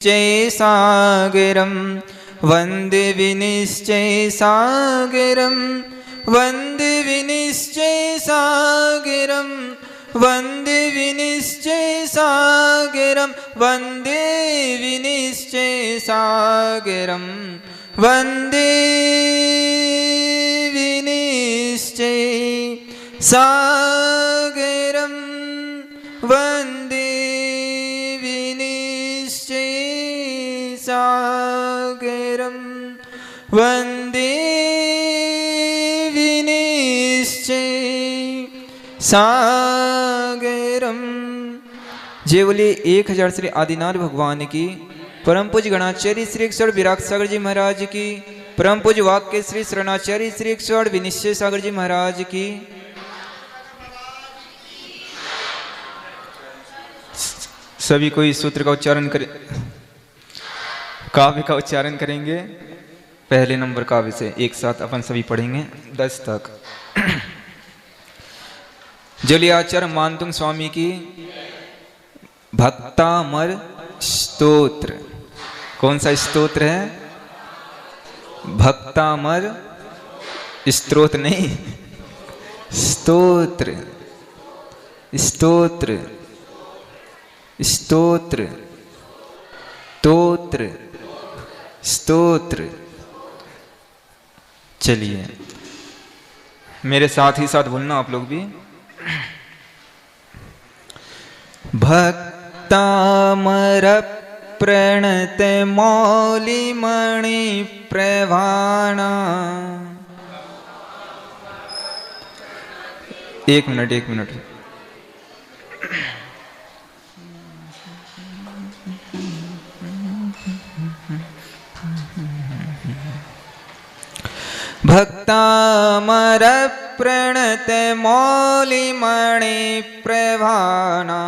सागरं वन्दे विनिश्चय सागरं वन्दे विनिश्चय सागरं वन्दे विनिश्चय सागरं वन्दे विनिश्चय सागरं वन्दे विनिश्चय सागरं वन्दे सागरं वन्दे विनिश्चय सागरं। जय बोले 1000 श्री आदिनाथ भगवान की, परम पूज्य गणाचार्य श्री 108 विराट सागर जी महाराज की, परम पूज्य वाक्य श्री शरणाचार्य श्री 108 विनिश्चय सागर जी महाराज की। सभी को इस सूत्र का उच्चारण करें, काव्य का उच्चारण करेंगे। पहले नंबर काव्य से एक साथ अपन सभी पढ़ेंगे 10 तक। जलिय आचार्य मानतुंग स्वामी की भक्तामर स्तोत्र। कौन सा स्तोत्र है? भक्तामर, स्तोत्र नहीं, स्तोत्र, स्तोत्र, स्तोत्र, स्तोत्र, स्तोत्र। चलिए मेरे साथ ही साथ बोलना आप लोग भी। भक्तामर प्रणत मौलिमणि प्रभाणा। एक मिनट। भक्तामर प्रणत मौलिमणि प्रभाना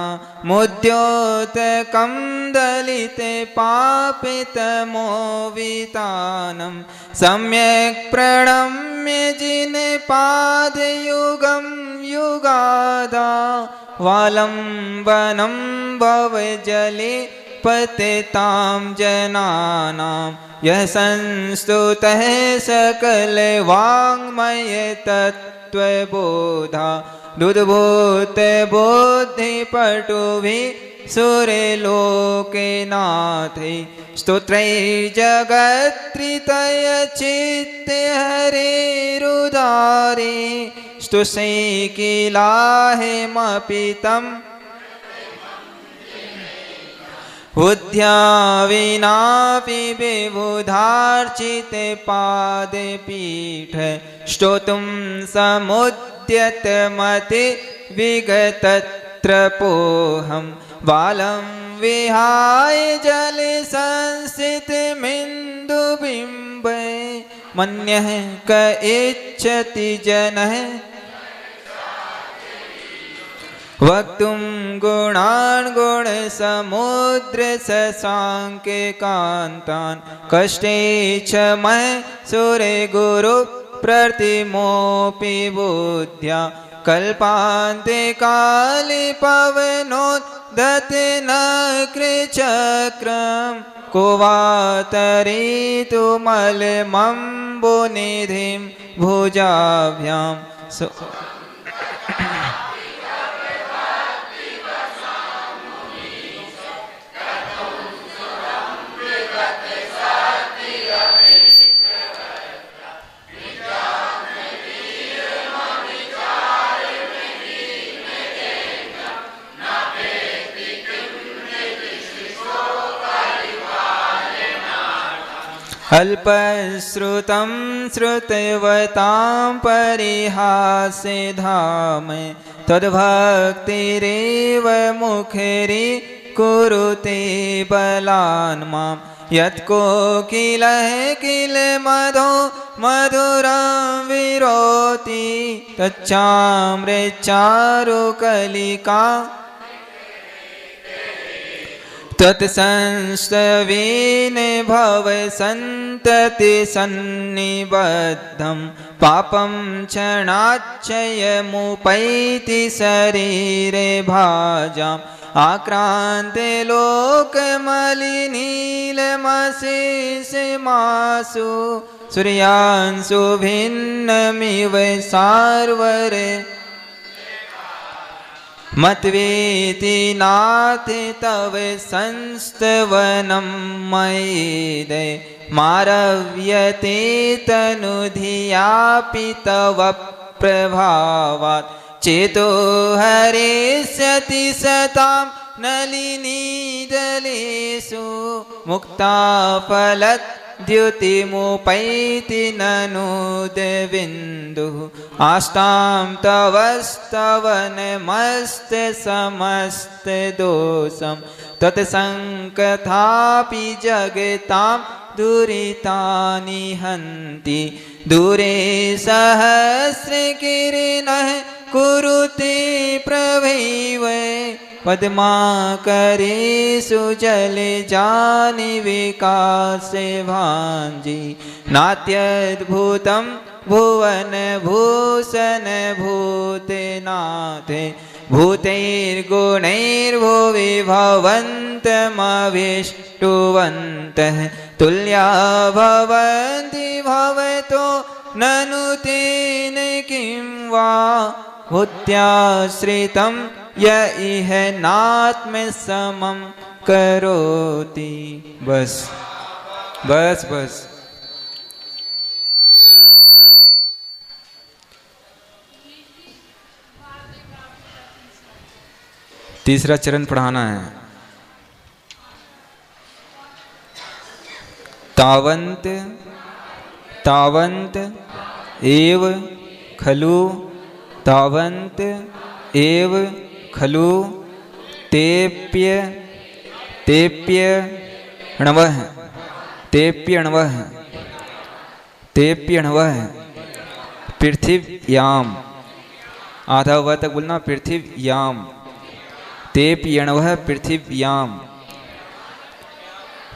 मुद्योत कंदलित पापित मोवितानम सम्यक प्रणम्य जिन पाद युगम युगादा वालंबनम भव जले पतितां जनानां यः संस्तुतः सकल वाङ्मय तत्त्वबोधा दुद्भूत बुद्धि पटुभिः सुरलोके नाथै स्तोत्रै जगत्त्रितय चित्ते हरेरुदारे स्तुषै किलाहेमपि तम् बुद्ध्या विनापि विबुधार्चिते पादपीठ स्तोतुं समुद्यत मति विगतत्रपोऽहं बालं विहाय जले संस्थितमिन्दुबिम्बे मन्यः क इच्छति जनः वक्तुं गुणान् गुणसमुद्र शशाङ्के कान्तान् कष्टे च मय सुरे गुरु प्रतिमोऽपि बुद्ध्या कल्पान्ते काले पवनोद्धते नकृचक्रं को वा तरेतुमलमम्बुनिधिं भुजाभ्यां अल्पश्रुतं श्रुतवतां परिहासे धाम तद्भक्तिरेव मुखरी कुरुते बलान् मां यत्कोकिलः किल मधो मधुरं विरोति तच्चामृचारुकलिका तत्संस्तवेन भव सन्तति सन्निबद्धं पापं क्षणाच्चयमुपैति शरीरे भाजां आक्रांते लोकमलिनीलमशेषमासु सूर्यांशु भिन्नमिव सार्वरे मत्वेति नाथ तव संस्तवनं मयिदे मारव्यते तनुधियापि तव प्रभावात् चेतो हरेष्यति सतां नलिनीदलेषु मुक्ता फलत् द्युतिमुपैति ननुदबिन्दुः आष्टां तवस्तवनमस्तसमस्तदोषं तत्सङ्कथापि जगतां दुरितानि हन्ति दूरे सहस्रकिरणः कुरुते प्रभैव पद्माकरेषु जलजानि विकासे भाञ्जी नात्यद्भुतं भुवनभूषण भूतनाथे भूतैर्गुणैर्भुवि भवन्तमभिष्टुवन्तः तुल्या भवन्ति भवतो ननु तेन किं वा भूत्याश्रितं य इह नात्मसमं करोति। बस बस बस। तीसरा चरण पढ़ाना है। तावंत तावंत एव खलु तावंत एव खलु तेप्य तेप्यणवः तेप्यणवः तेप्यणवः पृथिव्याम। आधा वह तक बोलना, पृथिव्याम तेप्यणवः पृथिव्याम।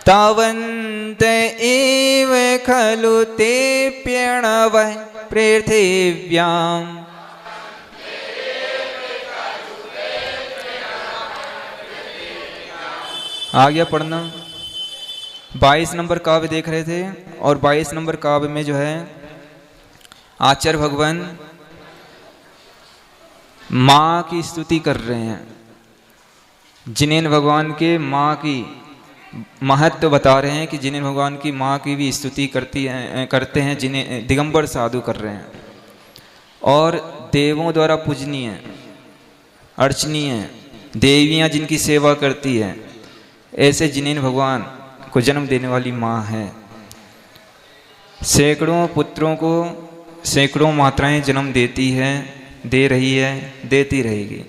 तावन्त एव खलु तेप्यणवः पृथिव्याम। आ गया पढ़ना। 22 नंबर काव्य देख रहे थे और 22 नंबर काव्य में जो है आचार्य भगवान माँ की स्तुति कर रहे हैं। जिनेन्द्र भगवान के माँ की महत्व बता रहे हैं कि जिनेन्द्र भगवान की माँ की भी स्तुति करते हैं, जिन्हें दिगंबर साधु कर रहे हैं और देवों द्वारा पूजनीय अर्चनीय देवियाँ जिनकी सेवा करती है, ऐसे जिनेन्द्र भगवान को जन्म देने वाली माँ है। सैकड़ों पुत्रों को सैकड़ों मात्राएं जन्म देती है, दे रही है, देती रहेगी।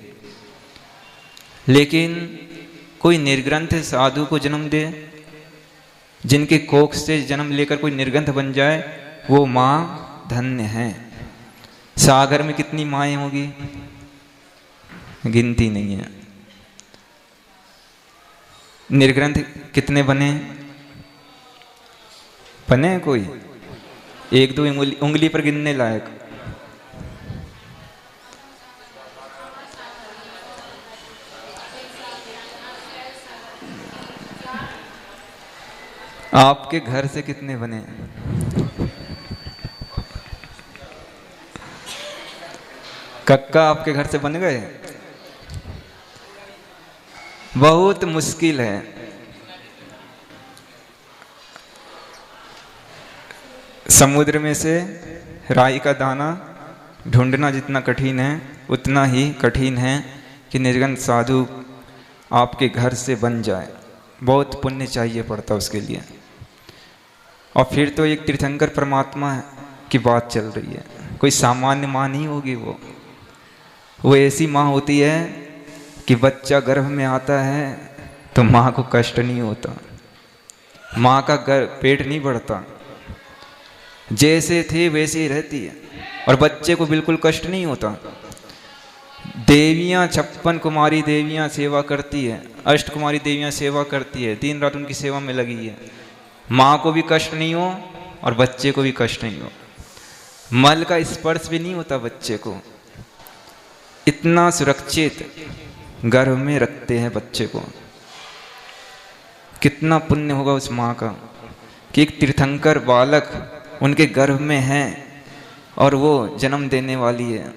लेकिन कोई निर्ग्रंथ साधु को जन्म दे, जिनके कोख से जन्म लेकर कोई निर्ग्रंथ बन जाए, वो माँ धन्य है। सागर में कितनी माएँ होगी, गिनती नहीं है। निर्ग्रंथ कितने बने बने कोई एक दो उंगली पर गिनने लायक। आपके घर से कितने बने? कक्का आपके घर से बन गए? बहुत मुश्किल है। समुद्र में से राई का दाना ढूंढना जितना कठिन है, उतना ही कठिन है कि निर्गंथ साधु आपके घर से बन जाए। बहुत पुण्य चाहिए पड़ता उसके लिए। और फिर तो एक तीर्थंकर परमात्मा की बात चल रही है, कोई सामान्य माँ नहीं होगी। वो ऐसी माँ होती है कि बच्चा गर्भ में आता है तो माँ को कष्ट नहीं होता, माँ का पेट नहीं बढ़ता, जैसे थे वैसे ही रहती है और बच्चे को बिल्कुल कष्ट नहीं होता। देवियाँ 56 कुमारी देवियाँ सेवा करती है, 8 कुमारी देवियाँ सेवा करती है, दिन रात उनकी सेवा में लगी है। माँ को भी कष्ट नहीं हो और बच्चे को भी कष्ट नहीं हो। मल का स्पर्श भी नहीं होता बच्चे को। इतना सुरक्षित गर्भ में रखते हैं बच्चे को। कितना पुण्य होगा उस माँ का कि एक तीर्थंकर बालक उनके गर्भ में है और वो जन्म देने वाली है।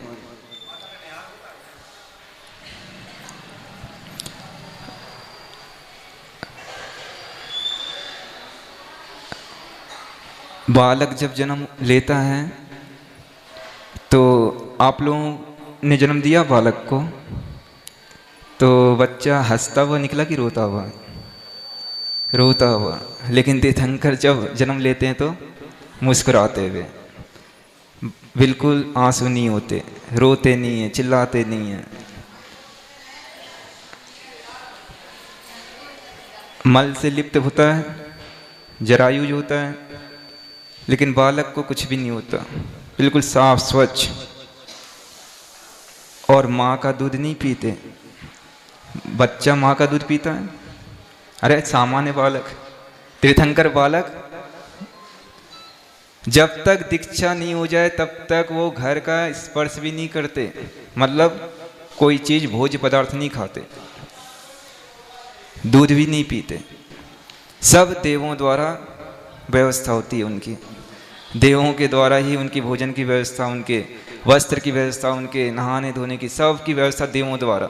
बालक जब जन्म लेता है तो आप लोगों ने जन्म दिया बालक को, तो बच्चा हंसता हुआ निकला कि रोता हुआ? रोता हुआ। लेकिन तीर्थंकर जब जन्म लेते हैं तो मुस्कुराते हुए, बिल्कुल आंसू नहीं होते, रोते नहीं है, चिल्लाते नहीं है। मल से लिप्त होता है, जरायुज होता है, लेकिन बालक को कुछ भी नहीं होता, बिल्कुल साफ स्वच्छ। और माँ का दूध नहीं पीते। बच्चा माँ का दूध पीता है? अरे सामान्य बालक, तीर्थंकर बालक जब तक दीक्षा नहीं हो जाए तब तक वो घर का स्पर्श भी नहीं करते, मतलब कोई चीज भोज्य पदार्थ नहीं खाते, दूध भी नहीं पीते। सब देवों द्वारा व्यवस्था होती है उनकी, देवों के द्वारा ही उनकी भोजन की व्यवस्था, उनके वस्त्र की व्यवस्था, उनके नहाने धोने की, सब की व्यवस्था देवों द्वारा।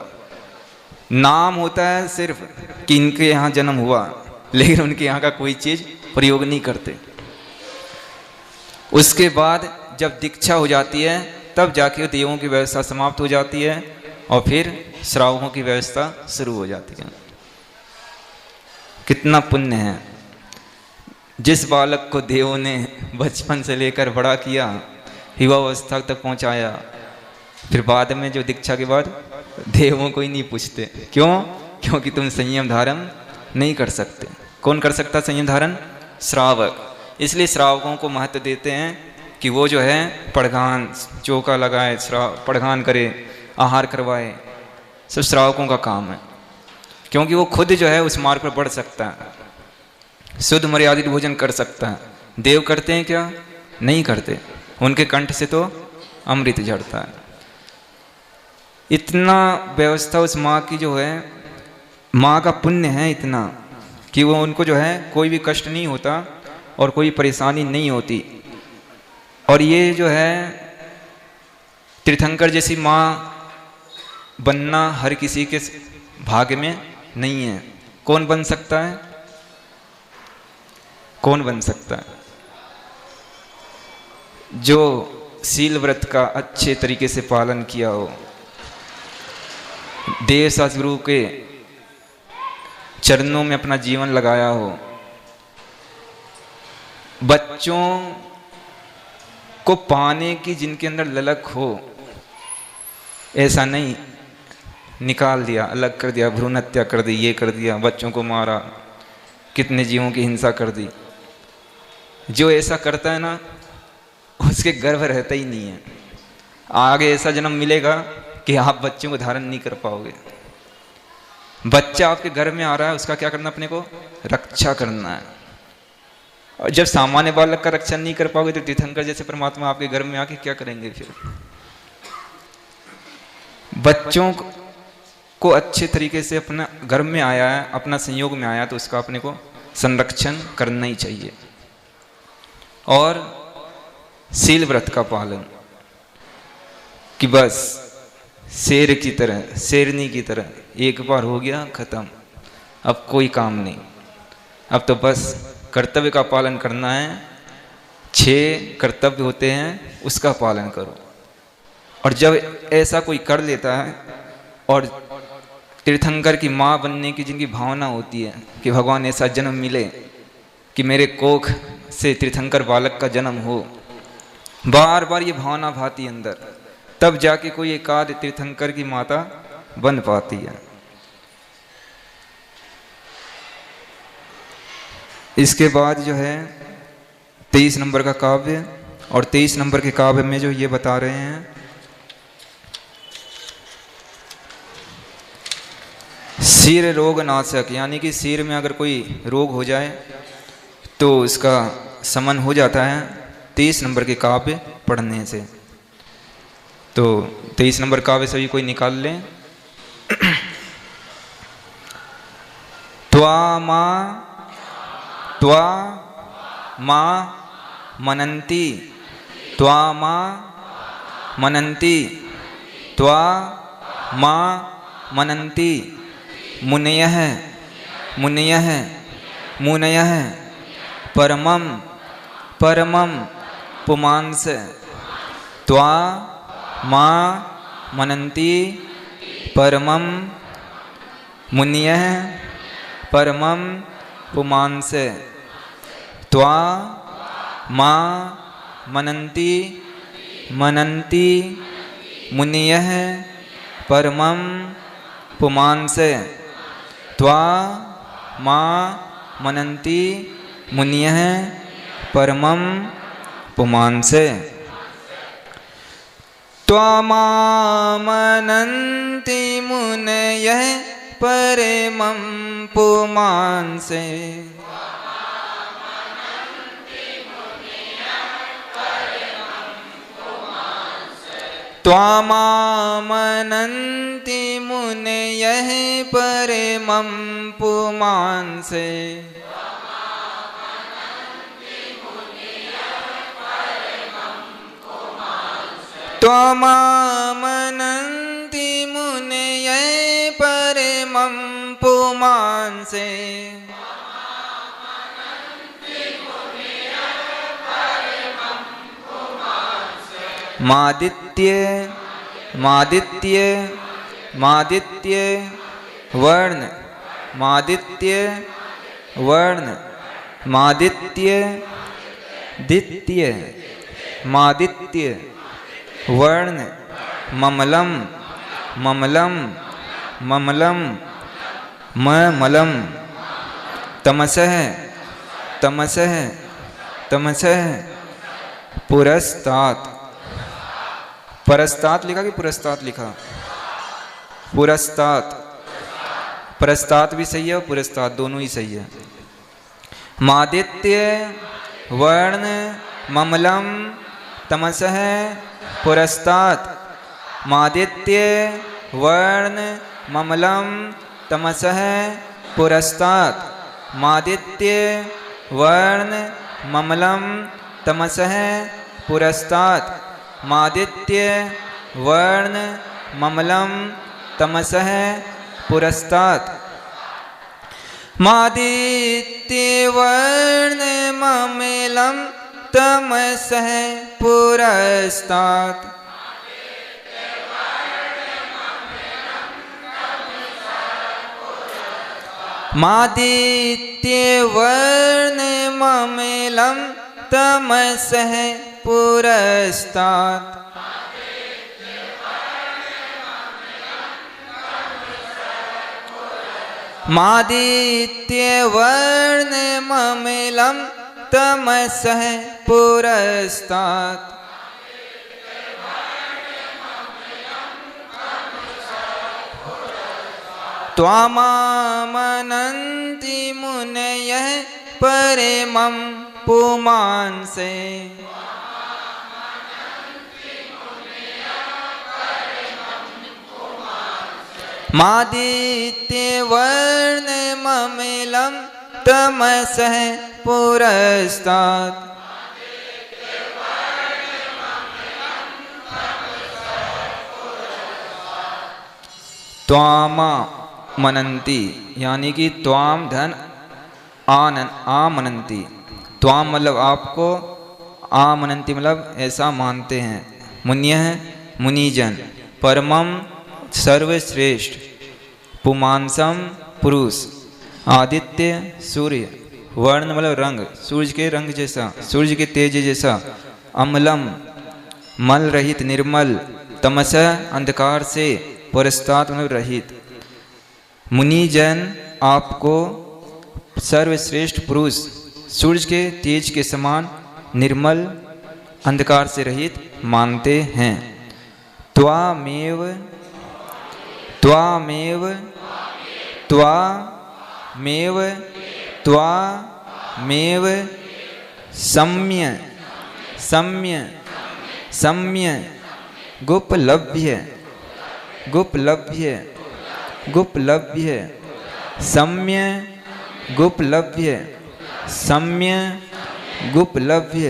नाम होता है सिर्फ कि इनके यहाँ जन्म हुआ, लेकिन उनके यहाँ का कोई चीज प्रयोग नहीं करते। उसके बाद जब दीक्षा हो जाती है तब जाके देवों की व्यवस्था समाप्त हो जाती है और फिर श्रावकों की व्यवस्था शुरू हो जाती है। कितना पुण्य है। जिस बालक को देवों ने बचपन से लेकर बड़ा किया, युवावस्था तक पहुंचाया, फिर बाद में जो दीक्षा के बाद देवों को ही नहीं पूछते। क्यों? क्योंकि तुम संयम धारण नहीं कर सकते। कौन कर सकता संयम धारण? श्रावक। इसलिए श्रावकों को महत्व देते हैं कि वो जो है पड़घान, चौका लगाए, पड़घान करे, आहार करवाए, सब श्रावकों का काम है। क्योंकि वो खुद जो है उस मार्ग पर बढ़ सकता है, शुद्ध मर्यादित भोजन कर सकता है। देव करते हैं क्या? नहीं करते। उनके कंठ से तो अमृत झड़ता है। इतना व्यवस्था उस माँ की जो है, माँ का पुण्य है इतना कि वो उनको जो है कोई भी कष्ट नहीं होता और कोई परेशानी नहीं होती। और ये जो है तीर्थंकर जैसी माँ बनना हर किसी के भाग्य में नहीं है। कौन बन सकता है? कौन बन सकता है? जो शील व्रत का अच्छे तरीके से पालन किया हो, देव शास्त्र गुरु के चरणों में अपना जीवन लगाया हो, बच्चों को पाने की जिनके अंदर ललक हो, ऐसा नहीं निकाल दिया, अलग कर दिया, भ्रूण हत्या कर दी, ये कर दिया, बच्चों को मारा, कितने जीवों की हिंसा कर दी। जो ऐसा करता है ना, उसके गर्भ रहता ही नहीं है। आगे ऐसा जन्म मिलेगा कि आप बच्चों को धारण नहीं कर पाओगे। बच्चा आपके घर में आ रहा है, उसका क्या करना? अपने को रक्षा करना है। और जब सामान्य बालक का रक्षा नहीं कर पाओगे तो तीर्थंकर जैसे परमात्मा आपके घर में आके क्या करेंगे? फिर बच्चों को अच्छे तरीके से अपना घर में आया है, अपना संयोग में आया, तो उसका अपने को संरक्षण करना ही चाहिए। और शील व्रत का पालन, कि बस शेर की तरह, शेरनी की तरह, एक बार हो गया खत्म, अब कोई काम नहीं, अब तो बस कर्तव्य का पालन करना है। 6 कर्तव्य होते हैं, उसका पालन करो। और जब ऐसा कोई कर लेता है और तीर्थंकर की माँ बनने की जिनकी भावना होती है कि भगवान ऐसा जन्म मिले कि मेरे कोख से तीर्थंकर बालक का जन्म हो, बार बार ये भावना भाती अंदर, तब जाके कोई एकाध तीर्थंकर की माता बन पाती है। इसके बाद जो है 23 नंबर का काव्य, और 23 नंबर के काव्य में जो ये बता रहे हैं, सिर रोग नाशक, यानी कि सिर में अगर कोई रोग हो जाए तो इसका शमन हो जाता है 23 नंबर के काव्य पढ़ने से। तो 23 नंबर काव्य सभी कोई निकाल लें। त्वा मा मनन्ति त्वा मा मनन्ति त्वा मा मनन्ति मुनयः मुनयः परमं पुमांस त्वा मा मनन्ति परमं मुनयः परमं पुमांस त्वा मा मनन्ति मुनयः परमं पुमांस त्वा मा मनन्ति मुनयः परमं पुमांस त्वा मा मनन्ति मुनयः परमं पुमांस त्वा मा मनन्ति मुनयः परमं पुमांस त्वा मा मनन्ति मुनयः परमं पुमांस मादित्य वर्ण मादित्य वर्ण ममलम तमसः परस्तात लिखा कि पुरस्तात लिखा? पुरस्तात भी सही है और पुरस्तात दोनों ही सही है। मादित्य वर्ण ममलम तमसः पुरस्तात मादित्य वर्ण ममलम तमसः पुरस्तात मादित्य वर्ण ममलम तमसः पुरस्तात मादित्य वर्ण ममलम तमसः पुरस्तात मादित्य वर्ण ममलम तमसः पुरस्तात मादित्य वर्ण ममलम तमसः पुरस्तात मादित्य वर्ण ममलम तमसः पुरस्तात त्वा मा मनन्ति मुनयः परमं पुमांस मादित्य वर्ण ममलम तमसः पुरस्तात त्वामा मनन्ति यानी कि त्वाम धन आमनन्ति त्वाम मतलब आपको, आमनन्ति मतलब ऐसा मानते हैं। मुन्यः मुनिजन, परमम सर्वश्रेष्ठ, पुमांसम पुरुष, आदित्य सूर्य, वर्ण मतलब रंग, सूर्य के रंग जैसा, सूर्य के तेज जैसा, अम्लम मल रहित निर्मल, तमसः अंधकार से, पुरस्तात मतलब रहित। मुनिजन आपको सर्वश्रेष्ठ पुरुष, सूर्य के तेज के समान निर्मल अंधकार से रहित मानते हैं। त्वामेव त्वामेव त्वामेव त्वामेव सम्य सम्य सम्य गुपलभ्य गुपलभ्य गुपलभ्य सम्य गुपलभ्य सम्य गुपलभ्य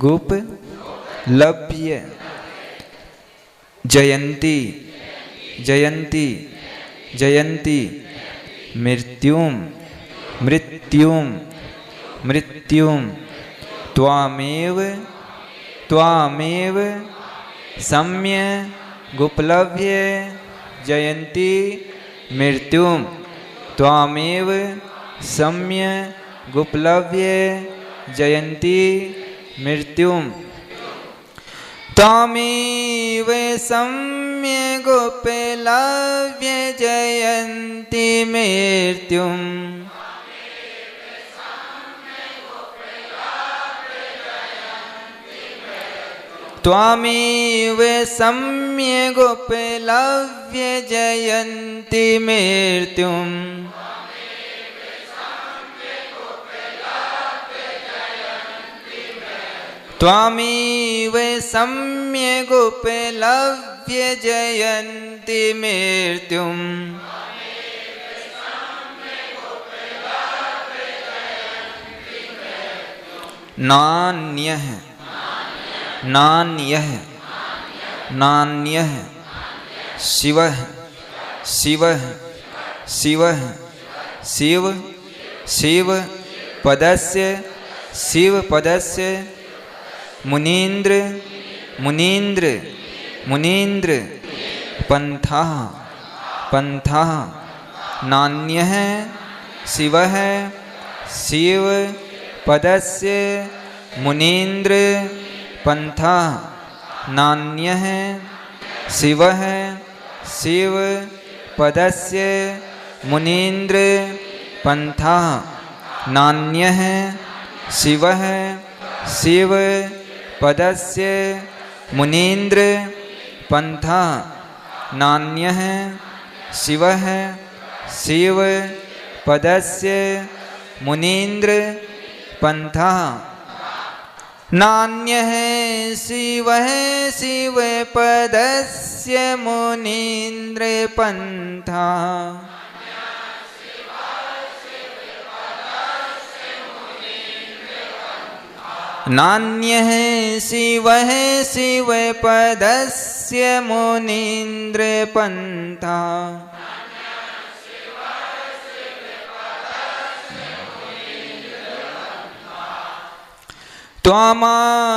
गुपलभ्य जयंती जयंती जयंती मृत्युम मृत्युम मृत्युम त्वामेव त्वामेव सम्य गुपलभ्य जयंती मृत्युम त्वामेव सम्य गुपलभ्य जयंती मृत्युम त्वामेव सम्य गुपलभ्य जयंती मृत्युम त्वामेव सम्य गुपलभ्य जयंती मृत्युम त्वामेव सम्य गुपलभ्य जयंती मृत्युम नान्यः नान्यः नान्यः शिवः शिवः शिवः शिव शिव पदस्य शिव पदस्य मुनीन्द्र मुनीन्द्र मुनीन्द्र पंथः पंथः नान्यः शिवः शिव पदस्य मुनीन्द्र पंथः नान्यः शिवः शिव पदस्य मुनीन्द्र पंथः नान्यः शिवः शिव पदस्य मुनीन्द्र पंथः नान्यः शिवः शिव पदस्य मुनीन्द्र पंथः नान्यः शिवः शिव पदस्य मुनीन्द्र पंथः नान्यः शिवः शिव पदस्य मुनीन्द्र पंथः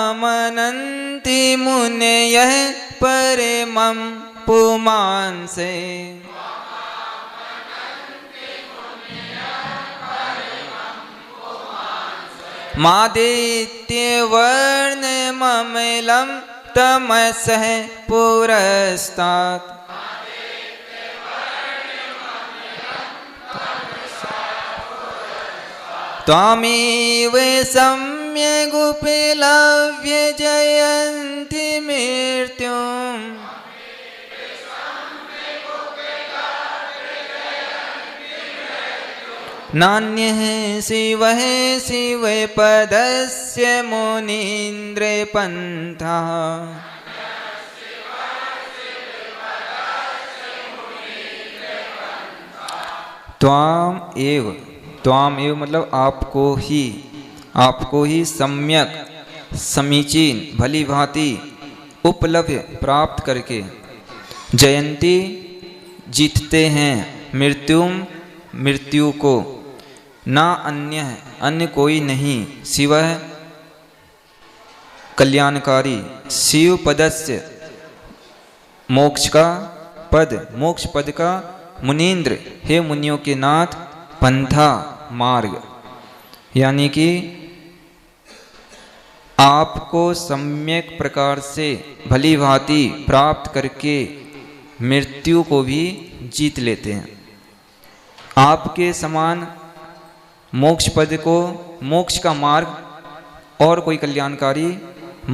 त्वामामनन्ति मुनयः परमं पुमांसे मादित्यवर्णममलं तमसः पुरस्तात् त्वामेव सम्य गुपलभ्य जयन्ति मृत्युम नान्यः शिवः शिव पदस्य मुनीन्द्र पंथः त्वाम एव मतलब आपको ही सम्यक समीचीन भली भांति उपलब्ध प्राप्त करके जयंती जीतते हैं मृत्यु को ना अन्य कोई नहीं शिव कल्याणकारी शिव पदस्य मोक्ष पद का मुनीन्द्र हे मुनियों के नाथ पंथा मार्ग यानी कि आपको सम्यक प्रकार से भली भांति प्राप्त करके मृत्यु को भी जीत लेते हैं। आपके समान मोक्ष पद को मोक्ष का मार्ग और कोई कल्याणकारी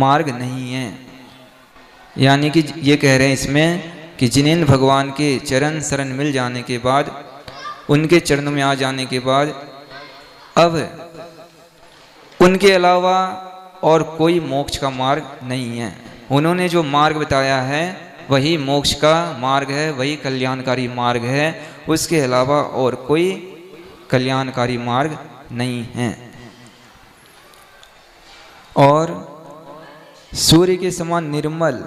मार्ग नहीं है। यानी कि ये कह रहे हैं इसमें कि जिन्हें भगवान के चरण शरण मिल जाने के बाद उनके चरणों में आ जाने के बाद अब उनके अलावा और कोई मोक्ष का मार्ग नहीं है। उन्होंने जो मार्ग बताया है वही मोक्ष का मार्ग है, वही कल्याणकारी मार्ग है। उसके अलावा और कोई कल्याणकारी मार्ग नहीं है। और सूर्य के समान निर्मल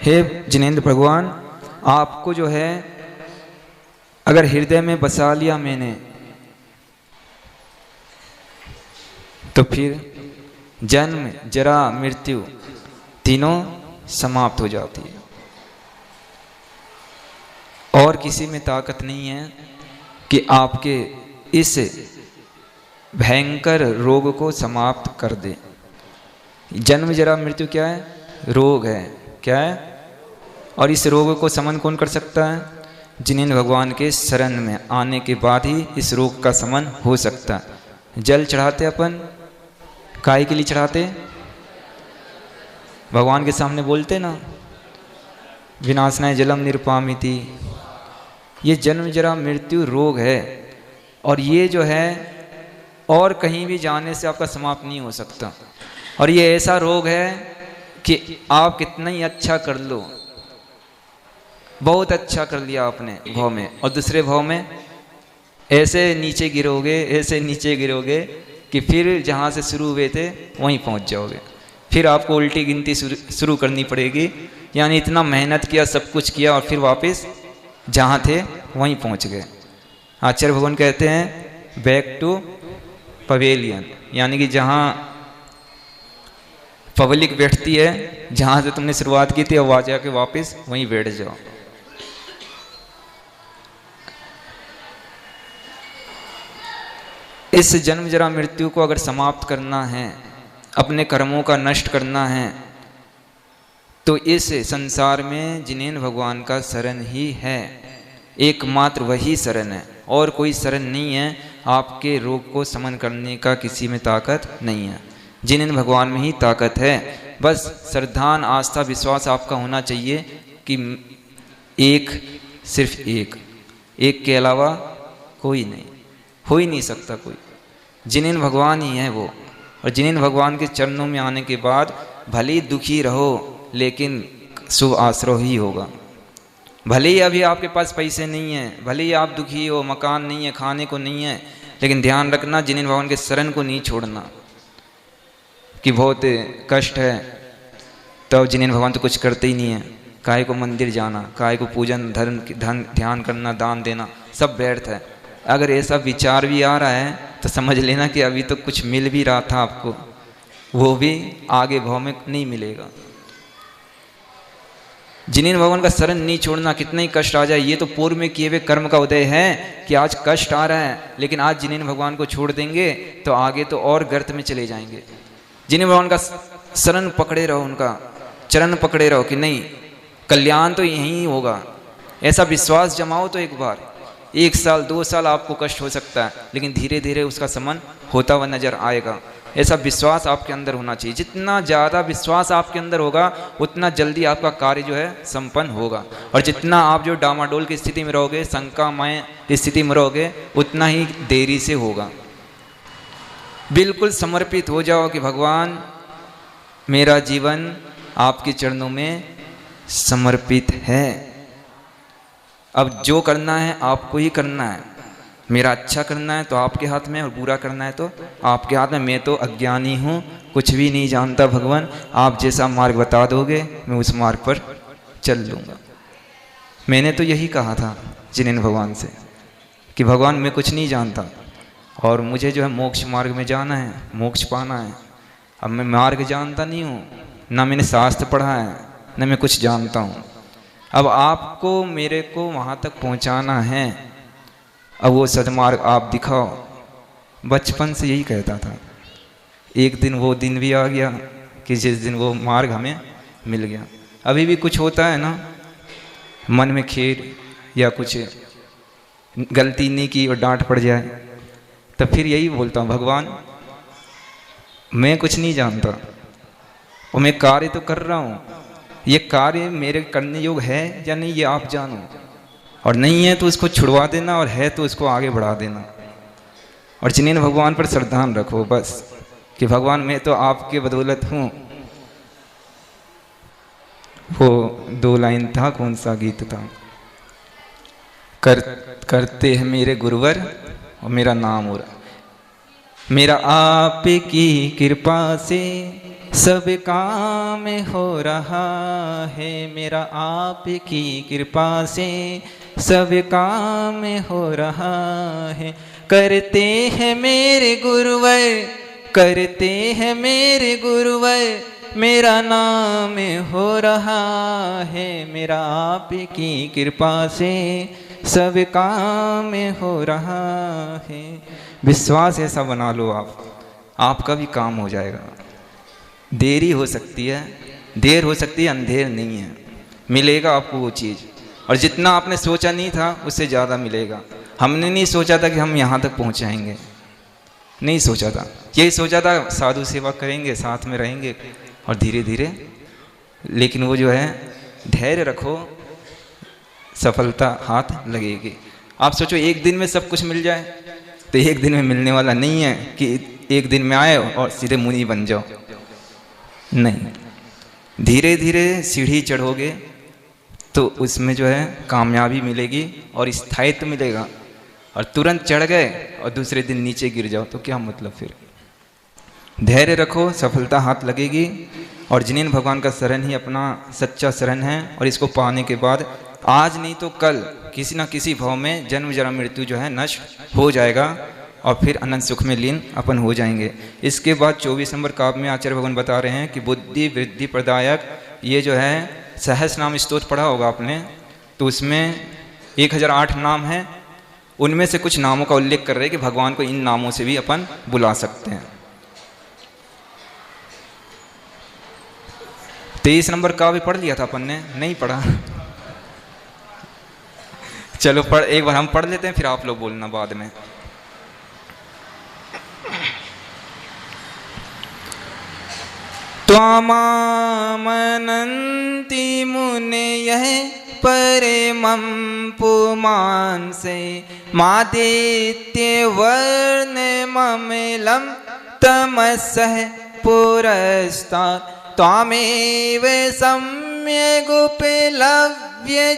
हे जिनेंद्र भगवान, आपको जो है अगर हृदय में बसा लिया मैंने, तो फिर जन्म जरा मृत्यु तीनों समाप्त हो जाती है। और किसी में ताकत नहीं है कि आपके इस भयंकर रोग को समाप्त कर दे। जन्म जरा मृत्यु क्या है? रोग है। क्या है? और इस रोग को समन कौन कर सकता है? जिनेंद्र भगवान के शरण में आने के बाद ही इस रोग का समन हो सकता है। जल चढ़ाते अपन काहे के लिए चढ़ाते? भगवान के सामने बोलते ना, विनाशनाय जलम निरुपामिति। ये जन्म जरा मृत्यु रोग है, और ये जो है और कहीं भी जाने से आपका समाप्त नहीं हो सकता। और ये ऐसा रोग है कि आप कितना ही अच्छा कर लो, बहुत अच्छा कर लिया आपने भाव में, और दूसरे भाव में ऐसे नीचे गिरोगे, ऐसे नीचे गिरोगे कि फिर जहाँ से शुरू हुए थे वहीं पहुँच जाओगे। फिर आपको उल्टी गिनती शुरू करनी पड़ेगी, यानी इतना मेहनत किया, सब कुछ किया, और फिर वापस जहाँ थे वहीं पहुँच गए। आचार्य भगवान कहते हैं बैक टू पवेलियन, यानी कि जहाँ पब्लिक बैठती है, जहाँ से तुमने शुरुआत की थी, अब आ जाके वापस वहीं बैठ जाओ। इस जन्म जरा मृत्यु को अगर समाप्त करना है, अपने कर्मों का नष्ट करना है, तो इस संसार में जिनेंद्र भगवान का शरण ही है, एकमात्र वही शरण है, और कोई शरण नहीं है। आपके रोग को समन करने का किसी में ताकत नहीं है, जिनेंद्र भगवान में ही ताकत है। बस श्रद्धा, आस्था, विश्वास आपका होना चाहिए कि एक, सिर्फ एक के अलावा कोई नहीं, हो ही नहीं सकता कोई। जिनेंद्र भगवान ही है वो। और जिनेंद्र भगवान के चरणों में आने के बाद भले ही दुखी रहो, लेकिन शुभ आश्रय ही होगा। भले ही अभी आपके पास पैसे नहीं हैं, भले ही आप दुखी हो, मकान नहीं है, खाने को नहीं है, लेकिन ध्यान रखना जिनेंद्र भगवान के शरण को नहीं छोड़ना। कि बहुत कष्ट है तो जिनेंद्र भगवान तो कुछ करते ही नहीं है, काय को मंदिर जाना, काय को पूजन, धर्म, धन, ध्यान करना, दान देना, सब व्यर्थ है। अगर ऐसा विचार भी आ रहा है तो समझ लेना कि अभी तो कुछ मिल भी रहा था आपको, वो भी आगे भाव में नहीं मिलेगा। जिनेंद्र भगवान का शरण नहीं छोड़ना, कितना ही कष्ट आ जाए। ये तो पूर्व में किए हुए कर्म का उदय है कि आज कष्ट आ रहा है, लेकिन आज जिनेंद्र भगवान को छोड़ देंगे तो आगे तो और गर्त में चले जाएंगे। जिनेंद्र भगवान का शरण पकड़े रहो, उनका चरण पकड़े रहो कि नहीं, कल्याण तो यहीं होगा। ऐसा विश्वास जमाओ तो एक बार, 1 साल 2 साल आपको कष्ट हो सकता है, लेकिन धीरे धीरे उसका समन होता हुआ नजर आएगा। ऐसा विश्वास आपके अंदर होना चाहिए। जितना ज़्यादा विश्वास आपके अंदर होगा, उतना जल्दी आपका कार्य जो है संपन्न होगा। और जितना आप जो डामाडोल की स्थिति में रहोगे, शंकामय स्थिति में रहोगे, उतना ही देरी से होगा। बिल्कुल समर्पित हो जाओ कि भगवान मेरा जीवन आपके चरणों में समर्पित है, अब जो करना है आपको ही करना है। मेरा अच्छा करना है तो आपके हाथ में, और बुरा करना है तो आपके हाथ में। मैं तो अज्ञानी हूँ, कुछ भी नहीं जानता भगवान, आप जैसा मार्ग बता दोगे मैं उस मार्ग पर चल लूँगा। मैंने तो यही कहा था जिनेंद्र भगवान से कि भगवान मैं कुछ नहीं जानता, और मुझे जो है मोक्ष मार्ग में जाना है, मोक्ष पाना है। अब मैं मार्ग जानता नहीं हूँ, ना मैंने शास्त्र पढ़ा है, ना मैं कुछ जानता हूँ। अब आपको मेरे को वहाँ तक पहुँचाना है, अब वो सदमार्ग आप दिखाओ। बचपन से यही कहता था। एक दिन वो दिन भी आ गया कि जिस दिन वो मार्ग हमें मिल गया। अभी भी कुछ होता है ना मन में खेद, या कुछ गलती नहीं की और डांट पड़ जाए, तो फिर यही बोलता हूँ भगवान मैं कुछ नहीं जानता, और मैं कार्य तो कर रहा हूँ, ये कार्य मेरे करने योग्य है या नहीं ये आप जानो, और नहीं है तो उसको छुड़वा देना, और है तो उसको आगे बढ़ा देना। और जिनेंद्र भगवान पर श्रद्धा रखो बस कि भगवान मैं तो आपके बदौलत हूँ। वो 2 लाइन था, कौन सा गीत था, करते हैं मेरे गुरुवर और मेरा नाम हो रहा है। मेरा आपकी कृपा से सब काम हो रहा है, मेरा आपकी कृपा से सब काम हो रहा है। करते हैं मेरे गुरुवर, करते हैं मेरे गुरुवर, मेरा नाम हो रहा है, मेरा आपकी कृपा से सब काम हो रहा है। विश्वास ऐसा बना लो आपका भी काम हो जाएगा। देरी हो सकती है, देर हो सकती है, अंधेर नहीं है। मिलेगा आपको वो चीज़, और जितना आपने सोचा नहीं था उससे ज़्यादा मिलेगा। हमने नहीं सोचा था कि हम यहाँ तक पहुँचाएंगे, नहीं सोचा था। यही सोचा था साधु सेवा करेंगे, साथ में रहेंगे और धीरे धीरे, लेकिन वो जो है धैर्य रखो, सफलता हाथ लगेगी। आप सोचो एक दिन में सब कुछ मिल जाए, तो एक दिन में मिलने वाला नहीं है कि एक दिन में आए और सीधे मुनि बन जाओ, नहीं। धीरे धीरे सीढ़ी चढ़ोगे तो उसमें जो है कामयाबी मिलेगी और स्थायित्व मिलेगा। और तुरंत चढ़ गए और दूसरे दिन नीचे गिर जाओ तो क्या मतलब फिर। धैर्य रखो, सफलता हाथ लगेगी। और जिनेन भगवान का शरण ही अपना सच्चा शरण है, और इसको पाने के बाद आज नहीं तो कल किसी ना किसी भाव में जन्म जरा मृत्यु जो है नष्ट हो जाएगा और फिर अनंत सुख में लीन अपन हो जाएंगे। इसके बाद 24 नंबर काव्य में आचार्य भगवान बता रहे हैं कि बुद्धि वृद्धि प्रदायक, ये जो है सहस्र नाम स्तोत्र पढ़ा होगा आपने, तो उसमें 1008 नाम हैं। उनमें से कुछ नामों का उल्लेख कर रहे हैं कि भगवान को इन नामों से भी अपन बुला सकते हैं। 23 नंबर काव्य पढ़ लिया था अपन ने, नहीं पढ़ा? चलो एक बार हम पढ़ लेते हैं, फिर आप लोग बोलना बाद में। त्वामामनन्ति मुनयः परमं पुमांसे मादित्यवर्णममलं तमसः पुरस्तात् त्वामेव सम्यगुपलभ्य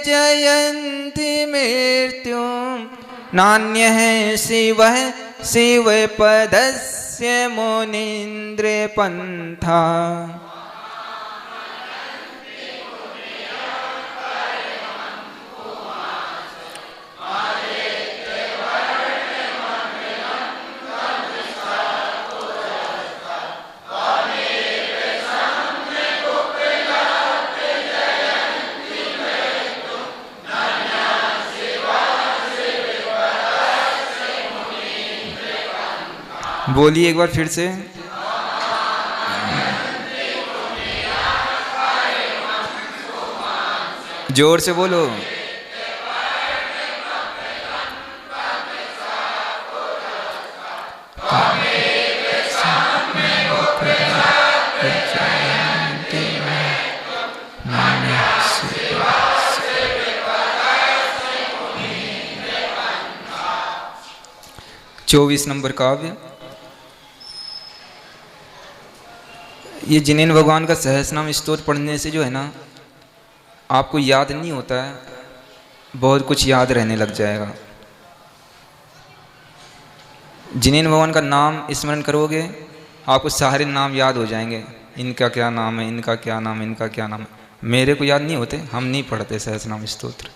जयन्ति मृत्युं नान्यः शिवः शिवपदस्य मुनीन्द्र पंथा। बोलिए एक बार फिर से। जोर से बोलो। चौबीस नंबर काव्य। ये जिनेन भगवान का सहस्रनाम स्तोत्र पढ़ने से जो है ना, आपको याद नहीं होता है, बहुत कुछ याद रहने लग जाएगा। जिनेन भगवान का नाम स्मरण करोगे, आपको सारे नाम याद हो जाएंगे। इनका क्या नाम है, इनका क्या नाम है, इनका क्या नाम है। मेरे को याद नहीं होते, हम नहीं पढ़ते सहस्रनाम स्तोत्र,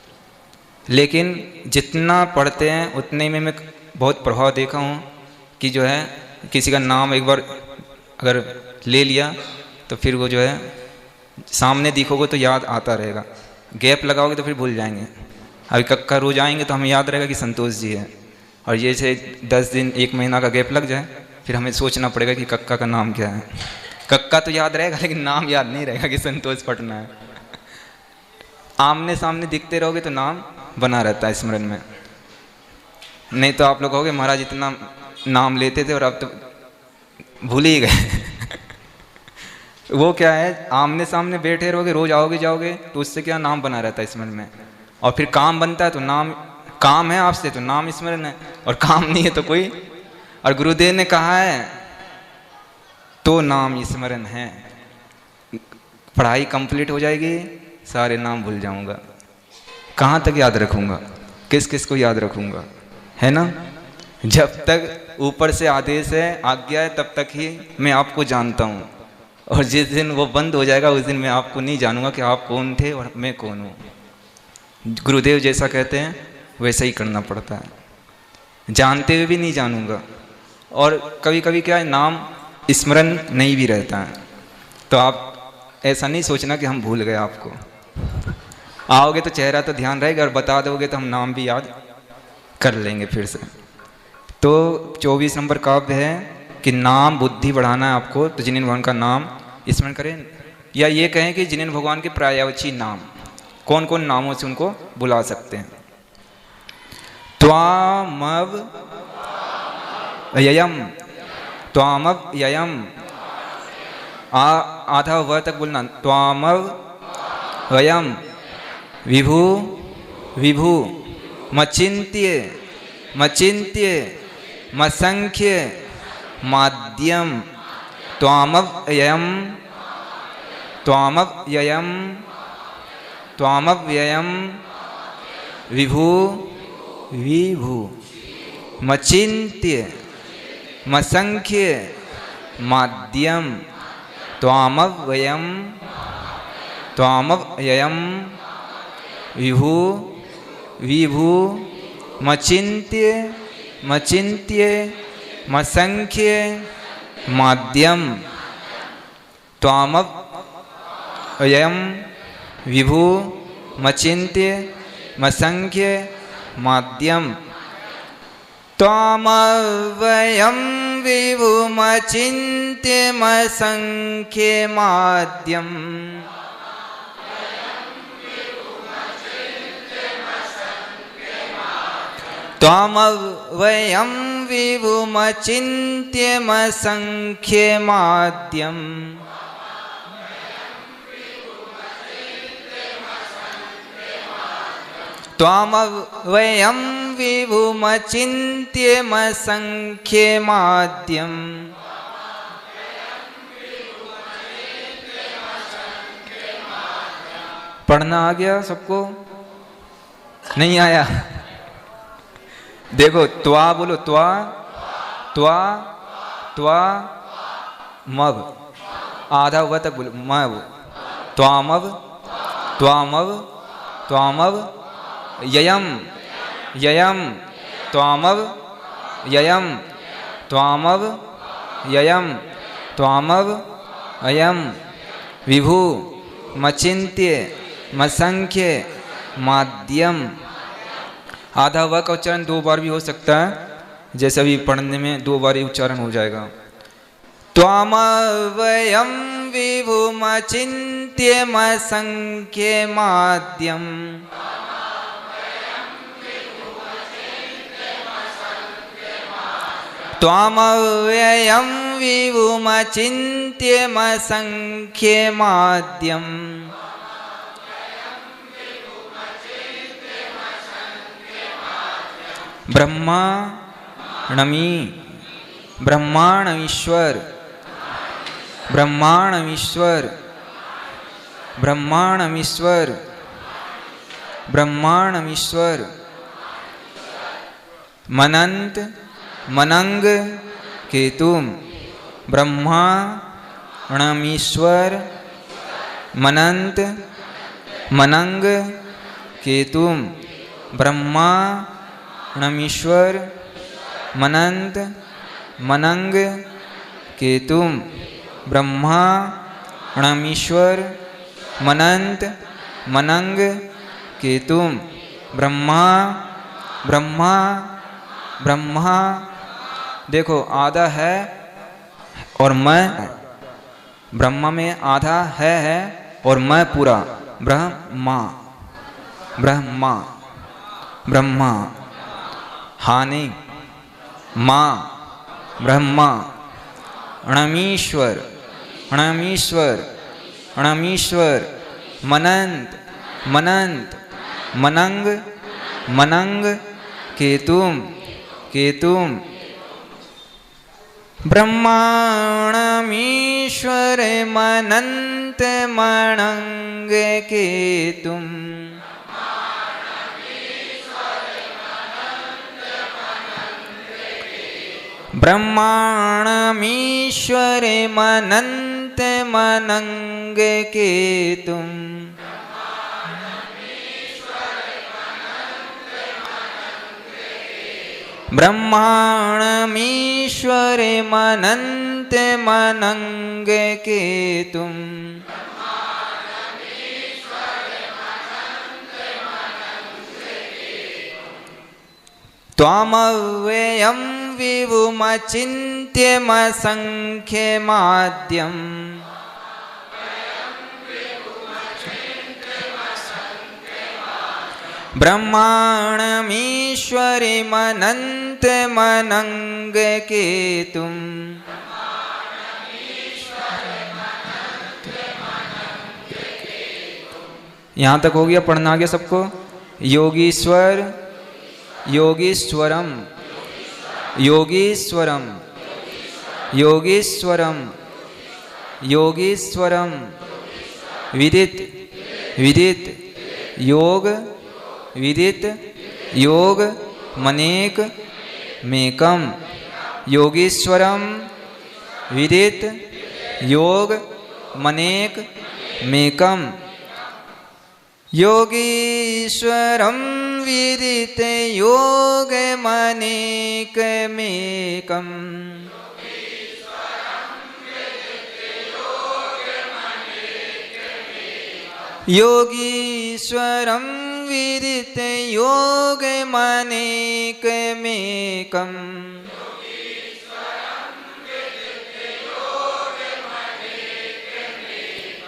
लेकिन जितना पढ़ते हैं उतने में मैं बहुत प्रभाव देखा हूँ कि जो है किसी का नाम एक बार अगर ले लिया तो फिर वो जो है सामने दिखोगे तो याद आता रहेगा, गैप लगाओगे तो फिर भूल जाएंगे। अभी कक्का रोज आएंगे तो हमें याद रहेगा कि संतोष जी है, और ये से 10 दिन 1 महीना का गैप लग जाए फिर हमें सोचना पड़ेगा कि कक्का का नाम क्या है। कक्का तो याद रहेगा लेकिन नाम याद नहीं रहेगा कि संतोष पटना है। आमने सामने दिखते रहोगे तो नाम बना रहता है स्मरण में, नहीं तो आप लोग कहोगे महाराज इतना नाम लेते थे और अब तो भूल ही गए। वो क्या है, आमने सामने बैठे रहोगे, रोज आओगे जाओगे तो उससे क्या नाम बना रहता है स्मरण में, और फिर काम बनता है तो नाम, काम है आपसे तो नाम स्मरण है, और काम नहीं है तो कोई। और गुरुदेव ने कहा है तो नाम स्मरण है। पढ़ाई कंप्लीट हो जाएगी, सारे नाम भूल जाऊंगा, कहाँ तक याद रखूंगा, किस किस को याद रखूंगा, है ना। जब तक ऊपर से आदेश है, आज्ञा है, तब तक ही मैं आपको जानता हूँ, और जिस दिन वो बंद हो जाएगा उस दिन मैं आपको नहीं जानूंगा कि आप कौन थे और मैं कौन हूँ। गुरुदेव जैसा कहते हैं वैसा ही करना पड़ता है, जानते हुए भी नहीं जानूंगा। और कभी कभी क्या है, नाम स्मरण नहीं भी रहता है, तो आप ऐसा नहीं सोचना कि हम भूल गए आपको। आओगे तो चेहरा तो ध्यान रहेगा, और बता दोगे तो हम नाम भी याद कर लेंगे फिर से। तो 24 नंबर काव्य है कि नाम बुद्धि बढ़ाना है आपको, तो जिनेन्द्र भगवान का नाम स्मरण करें, या ये कहें कि जिनेन्द्र भगवान के पर्यायवाची नाम, कौन कौन नामों से उनको बुला सकते हैं। त्वामव ययम, त्वामव ययम, आधा व तक बोलना, त्वामव वयम विभु विभु मचिन्त्य मचिन्त्य मसंख्य माध्यम त्वामव्ययम त्वामव्ययम त्वामव्ययम विभु विभु मचिन्त्य मसंख्य माध्यम त्वामव्ययम त्वामव्ययम विभु विभु मचिन्त्य मचिन्त्य मसंख्य माध्यम त्वामव्ययम विभु मचिन्त्य मसंख्य माध्यम त्वामव्ययम विभु मचिन्त्य मसंख्य माध्यम त्वामव्ययम विभु मचिन्त्य मसंख्य माध्यम त्वामव्ययम विभु मचिन्त्य मसंख्य माध्यम। पढ़ना आ गया सबको? नहीं आया? देखो, त्वा बोलो, त्वा त्वा त्वा मव, आधा हुआ तक बोलो, मव त्वामव त्वामव त्वामव ययम ययम त्वामव ययम त्वामव ययम त्वामव अयम विभु मचिन्त्य मसंख्य माध्यम। आधा व का उच्चारण 2 बार भी हो सकता है, जैसे अभी पढ़ने में 2 बार ही उच्चारण हो जाएगा। त्वामव्ययम विभु मचिन्त्य मसंख्य माध्यम त्वामव्ययम विभु मचिन्त्य मसंख्य माध्यम। ब्रह्माणमी ब्रह्माणमीश्वर ब्रह्माणमीश्वर ब्रह्माणमीश्वर ब्रह्माणमीश्वर मनंत मनंग केतुम ब्रह्माणमीश्वर मनंत मनंग केतुम ब्रह्माणमीश्वर मनंत मनंग केतुम ब्रह्माणमीश्वर मनंत मनंग केतुम ब्रह्मा ब्रह्मा ब्रह्मा। देखो, आधा है और मैं, ब्रह्मा में आधा है और मैं पूरा, ब्रह्मा ब्रह्मा ब्रह्मा। हानि माँ ब्रह्मा अणमीश्वर अणमीश्वर अणमीश्वर मनंत मनंत मनंग मनंग केतुम केतुम ब्रह्माणमीश्वर मनंत मनंग केतुम ब्रह्माणमीश्वरमनन्तमनङ्ग केतुम् ब्रह्माणमीश्वरमनन्तमनङ्ग केतुम् त्वामव्ययं विभुमचिन्त्यमसङ्ख्यमाद्यम् ब्रह्माणमीश्वरमनन्तमनङ्ग केतुम् यहाँ तक हो गया, पढ़ना आ गया सबको। योगीश्वर, योगीश्वरम, योगीश्वरम, योगीश्वरम, योगीश्वरम, विदित, विदित, योग, विदित, योग, मनेक, मेकम, योगीश्वरम, विदित, योग, मनेक, मेकम, योगीश्वरम विदित योग मनेक मेकम, योगीश्वरम विदित योग मनेक मेकम,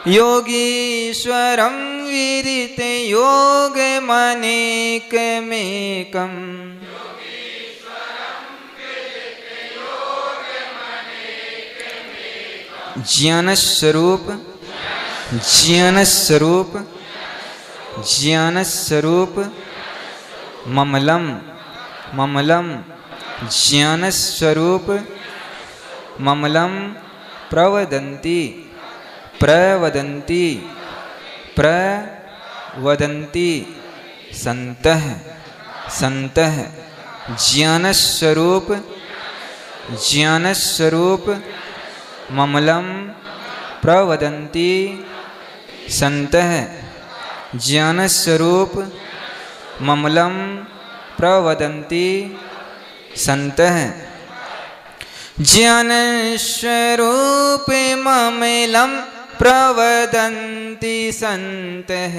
योगीश्वरम विदित योग मनेक मेकम, ज्ञान स्वरूप, ज्ञान स्वरूप, ज्ञान स्वरूप, ममलम, ममलम, ज्ञान स्वरूप, ममलम, प्रवदन्ति, प्रवदन्ति, प्रवदन्ति, सन्तः, सन्तः, ज्ञान स्वरूप, ज्ञान स्वरूप, ममलम, प्रवदन्ति, सन्तः, ज्ञान स्वरूप, ममलम, प्रवदन्ति, सन्तः, ज्ञान स्वरूप ममलम, प्रवदन्ति सन्तः,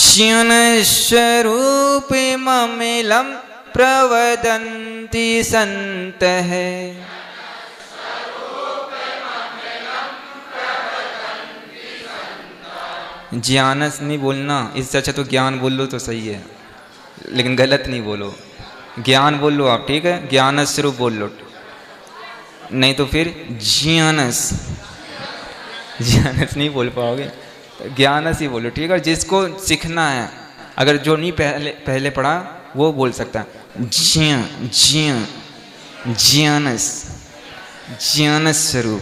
ज्ञान स्वरूप ममलम, प्रवदन्ति सन्तः, ज्ञानस नहीं बोलना, इससे अच्छा तो ज्ञान बोल लो तो सही है, लेकिन गलत नहीं बोलो। ज्ञान बोल लो आप, ठीक है, ज्ञान स्वरूप बोल लो, नहीं तो फिर ज्ञानस, ज्ञानस नहीं बोल पाओगे, ज्ञानस ही बोलो, ठीक है। जिसको सीखना है, अगर जो नहीं पहले पढ़ा वो बोल सकता है, ज्ञान, ज्ञान, ज्ञानस, ज्ञान स्वरूप।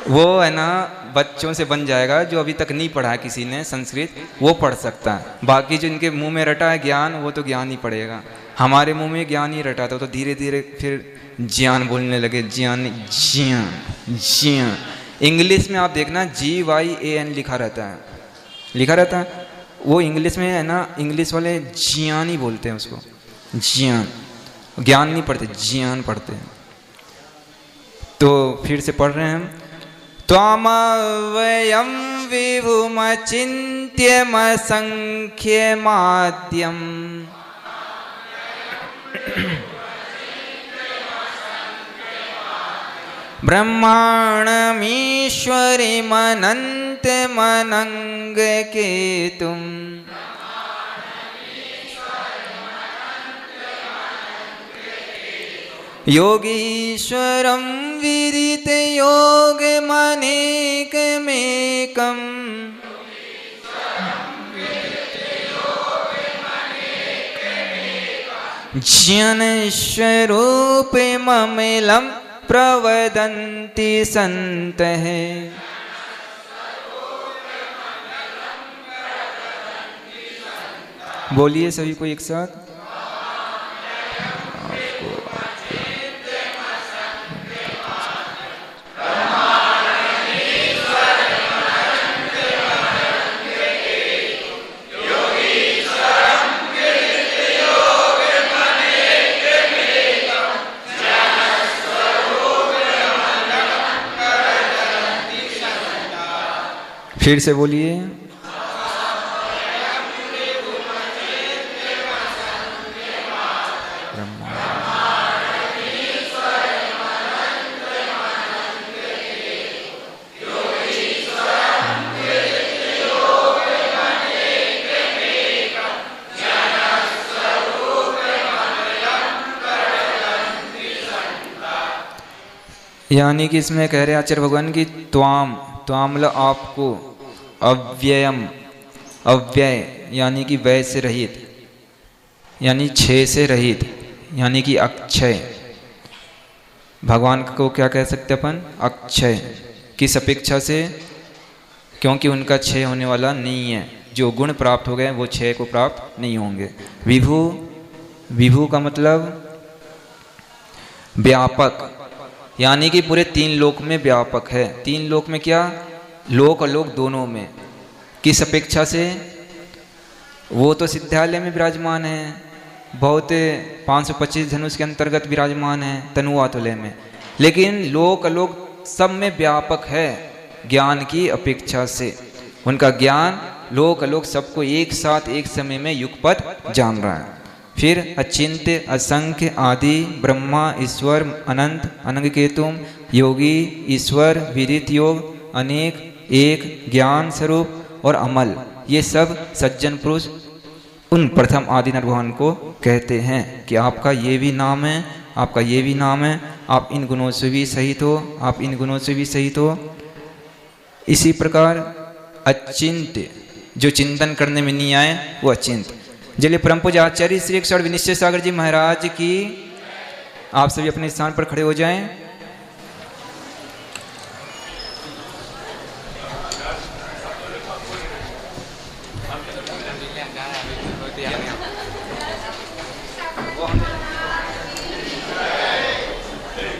वो है ना बच्चों से बन जाएगा, जो अभी तक नहीं पढ़ा किसी ने संस्कृत वो पढ़ सकता है, बाकी जो इनके मुंह में रटा है ज्ञान वो तो ज्ञान ही पढ़ेगा। हमारे मुंह में ज्ञान ही रटा था, तो धीरे धीरे फिर ज्ञान बोलने लगे, ज्ञान, ज्ञान, ज्ञान। इंग्लिश में आप देखना GYAN लिखा रहता है, लिखा रहता है, वो इंग्लिश में है ना, इंग्लिश वाले ज्ञान ही बोलते हैं उसको, ज्ञान, ज्ञान नहीं पढ़ते, ज्ञान पढ़ते हैं। तो फिर से पढ़ रहे हैं हम, त्वामव्ययं विभुमचिन्त्यमसङ्ख्यमाद्यम् ब्रह्माणमीश्वरमनन्तमनङ्ग केतुम् योगीश्वरं विदित योग मनेक मेकम ज्ञान स्वरूप ममलम प्रवदन्ति सन्तः बोलिए सभी को एक साथ। फिर से बोलिए। यानी कि इसमें कह रहे आचार्य भगवान की त्वाम मतलब आपको, अव्ययम अव्यय यानी कि व्यय से रहित, यानी क्षय से रहित, यानी कि अक्षय। भगवान को क्या कह सकते अपन? अक्षय। किस अपेक्षा से? क्योंकि उनका क्षय होने वाला नहीं है। जो गुण प्राप्त हो गए वो क्षय को प्राप्त नहीं होंगे। विभु, विभु का मतलब व्यापक, यानी कि पूरे 3 लोक में व्यापक है। 3 लोक में क्या? लोक अलोक दोनों में। किस अपेक्षा से? वो तो सिद्धालय में विराजमान है, बहुत 525 धनुष के अंतर्गत विराजमान है तनुवातुलय में, लेकिन लोक अलोक सब में व्यापक है ज्ञान की अपेक्षा से। उनका ज्ञान लोक अलोक सबको एक साथ एक समय में युगपत जान रहा है। फिर अचिंत्य, असंख्य, आदि, ब्रह्मा, ईश्वर, अनंत, अनंगकेतुम, योगी, ईश्वर, विदित योग, अनेक, एक, ज्ञान स्वरूप और अमल, ये सब सज्जन पुरुष उन प्रथम आदि भगवान को कहते हैं कि आपका ये भी नाम है, आपका ये भी नाम है, आप इन गुणों से भी सहित हो, आप इन गुणों से भी सहित हो। इसी प्रकार अचिंत्य, जो चिंतन करने में नहीं आए वो अचिंत्य। जलिए परम पूज्य आचार्य श्री विनिश्चय सागर जी महाराज की। आप सभी अपने स्थान पर खड़े हो जाएं।